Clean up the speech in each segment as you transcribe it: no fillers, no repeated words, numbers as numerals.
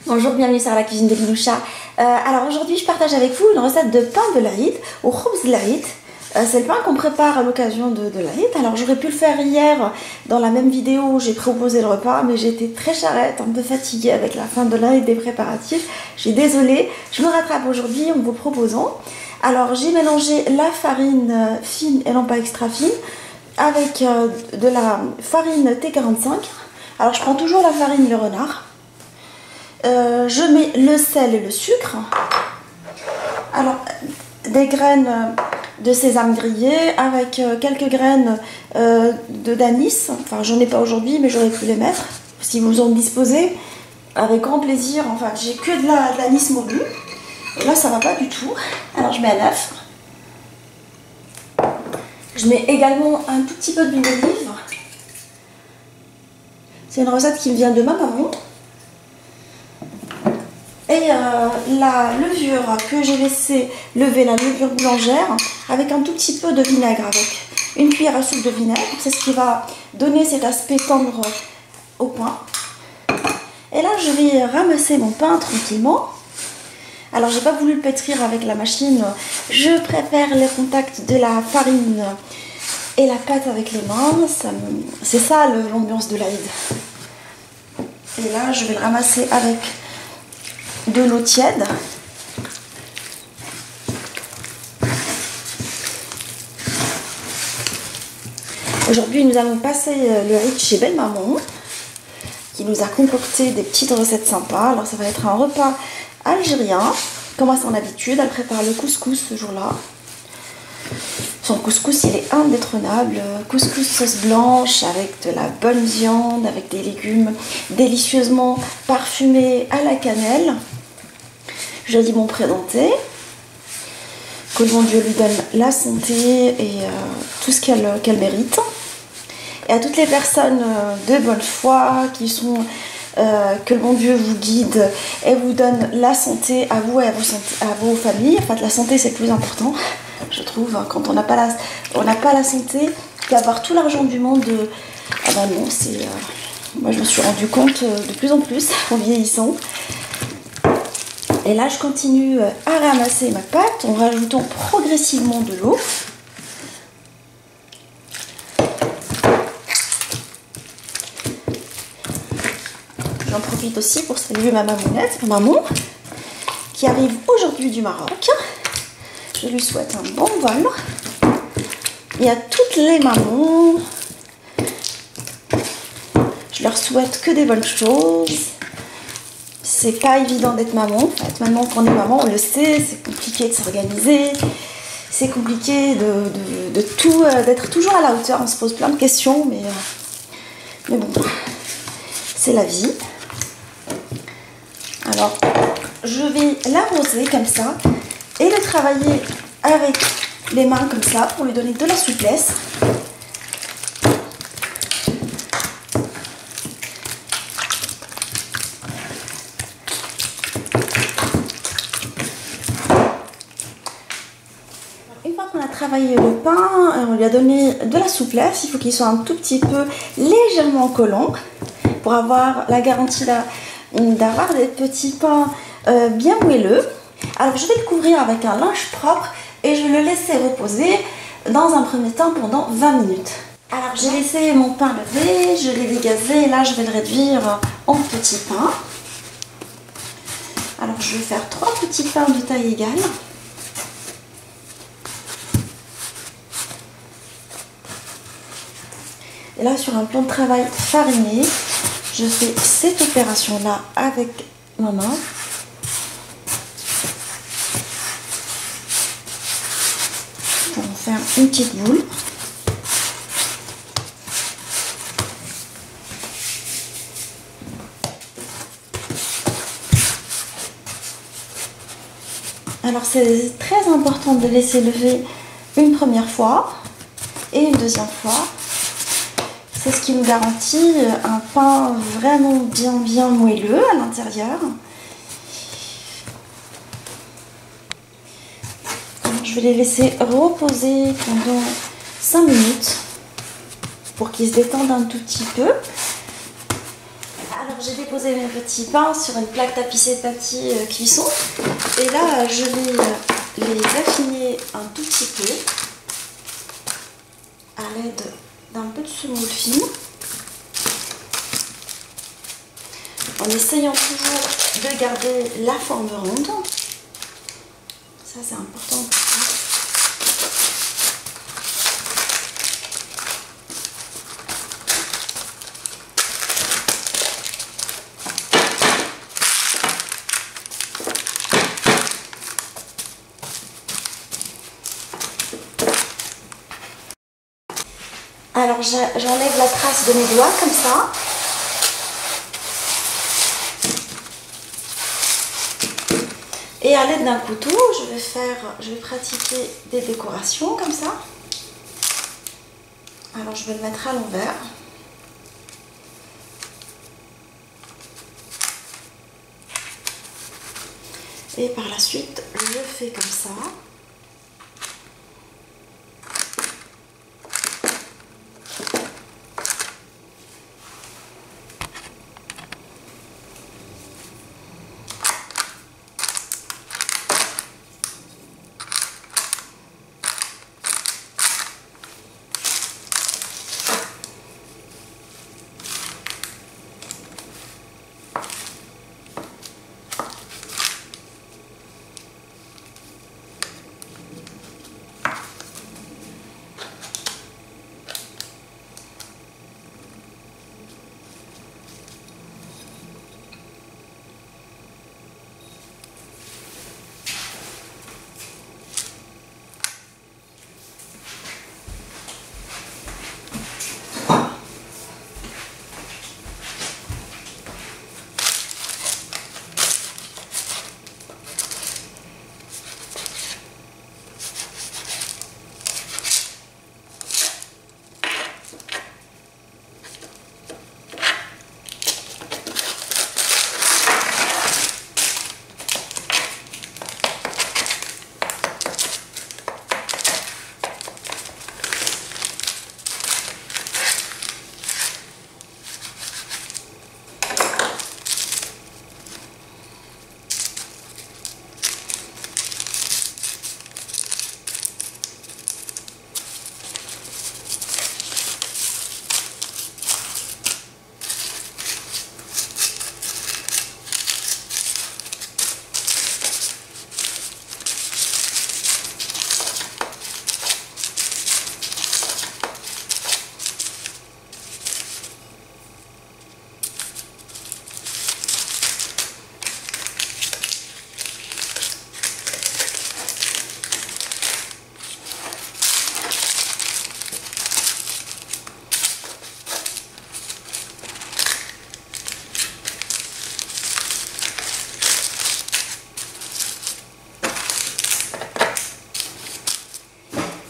Bonjour, bienvenue sur la cuisine de Linoucha. Alors aujourd'hui je partage avec vous une recette de pain de l'Aïd au khubz de l'Aïd. C'est le pain qu'on prépare à l'occasion de l'Aïd. Alors j'aurais pu le faire hier dans la même vidéo où j'ai proposé le repas, mais j'ai été très charrette, un peu fatiguée avec la fin de l'Aïd des préparatifs. Je suis désolée, je me rattrape aujourd'hui en vous proposant. Alors j'ai mélangé la farine fine et non pas extra fine avec de la farine T45. Alors je prends toujours la farine Le Renard. Je mets le sel et le sucre. Alors des graines de sésame grillé avec quelques graines de d'anis. Enfin j'en ai pas aujourd'hui mais j'aurais pu les mettre si vous en disposez, avec grand plaisir. Enfin j'ai que de l'anis mordu et là ça va pas du tout. Alors je mets un œuf. Je mets également un tout petit peu d'huile d'olive. C'est une recette qui me vient de ma maman. Et la levure que j'ai laissé lever, la levure boulangère, avec un tout petit peu de vinaigre, avec une cuillère à soupe de vinaigre. C'est ce qui va donner cet aspect tendre au pain. Et là, je vais ramasser mon pain tranquillement. Alors, j'ai pas voulu le pétrir avec la machine. Je préfère le contact de la farine et la pâte avec les mains. C'est ça l'ambiance de l'Aïd. Et là, je vais le ramasser avec de l'eau tiède. Aujourd'hui, nous allons passer le Aïd chez Belle Maman, qui nous a concocté des petites recettes sympas. Alors, ça va être un repas algérien, comme à son habitude. Elle prépare le couscous ce jour-là. Son couscous, il est indétrônable. Couscous sauce blanche avec de la bonne viande, avec des légumes délicieusement parfumés à la cannelle. Je dis bon présenté. Que le bon Dieu lui donne la santé et tout ce qu'elle mérite. Et à toutes les personnes de bonne foi qui sont... que le bon Dieu vous guide et vous donne la santé à vous et à vos familles. Enfin, la santé, c'est le plus important, je trouve. Quand on n'a pas la santé, d'avoir tout l'argent du monde, ah ben non, c'est... moi, je me suis rendu compte de plus en plus en vieillissant. Et là, je continue à ramasser ma pâte en rajoutant progressivement de l'eau. J'en profite aussi pour saluer ma mamounette, ma maman, qui arrive aujourd'hui du Maroc. Je lui souhaite un bon vol. Et à toutes les mamans, je leur souhaite que des bonnes choses. C'est pas évident d'être maman. Être maman, quand on est maman, on le sait, c'est compliqué de s'organiser. C'est compliqué d'être toujours à la hauteur. On se pose plein de questions, mais bon, c'est la vie. Alors, je vais l'arroser comme ça et le travailler avec les mains comme ça pour lui donner de la souplesse. Une fois qu'on a travaillé le pain, on lui a donné de la souplesse. Il faut qu'il soit un tout petit peu légèrement collant pour avoir la garantie d'avoir des petits pains bien moelleux. Alors je vais le couvrir avec un linge propre et je vais le laisser reposer dans un premier temps pendant 20 minutes. Alors j'ai laissé mon pain lever, je l'ai dégazé et là je vais le réduire en petits pains. Alors je vais faire 3 petits pains de taille égale. Et là sur un plan de travail fariné, je fais cette opération-là avec ma main. Pour en faire une petite boule. Alors c'est très important de laisser lever une première fois et une deuxième fois. C'est ce qui nous garantit un pain vraiment bien moelleux à l'intérieur. Je vais les laisser reposer pendant 5 minutes pour qu'ils se détendent un tout petit peu. Alors j'ai déposé poser mes petits pains sur une plaque tapissée de papier cuisson. Et là, je vais les affiner un tout petit peu à l'aide d'un peu de semoule fine. En essayant toujours de garder la forme ronde. Ça, c'est important. Alors j'enlève la trace de mes doigts comme ça. Et à l'aide d'un couteau, je vais pratiquer des décorations comme ça. Alors je vais le mettre à l'envers. Et par la suite, je fais comme ça.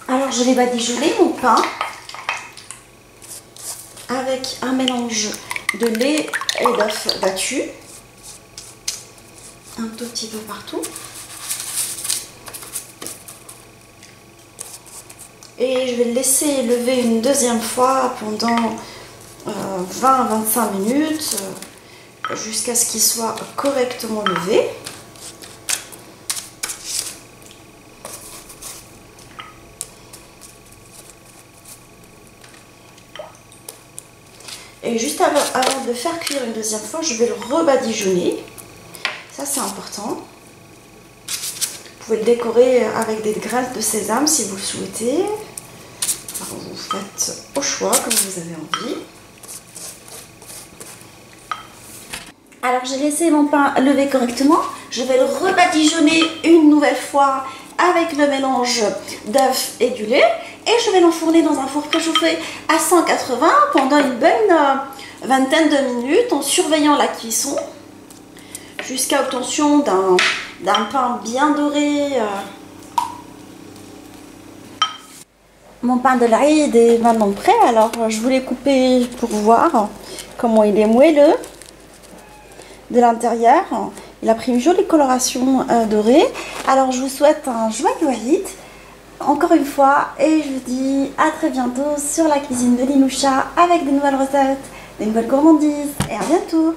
Alors je vais badigeonner mon pain avec un mélange de lait et d'œufs battus, un tout petit peu partout. Et je vais le laisser lever une deuxième fois pendant 20-25 minutes jusqu'à ce qu'il soit correctement levé. Et juste avant de faire cuire une deuxième fois, je vais le rebadigeonner. Ça, c'est important. Vous pouvez le décorer avec des graines de sésame si vous le souhaitez. Alors, vous faites au choix, comme vous avez envie. Alors, j'ai laissé mon pain lever correctement. Je vais le rebadigeonner une nouvelle fois avec le mélange d'œufs et du lait. Et je vais l'enfourner dans un four préchauffé à 180 pendant une bonne vingtaine de minutes en surveillant la cuisson jusqu'à obtention d'un pain bien doré. Mon pain de l'Aïd est maintenant prêt, alors je voulais couper pour voir comment il est moelleux de l'intérieur. Il a pris une jolie coloration dorée. Alors je vous souhaite un joyeux Aïd encore une fois et je vous dis à très bientôt sur la cuisine de Linoucha avec des nouvelles recettes, des nouvelles gourmandises et à bientôt.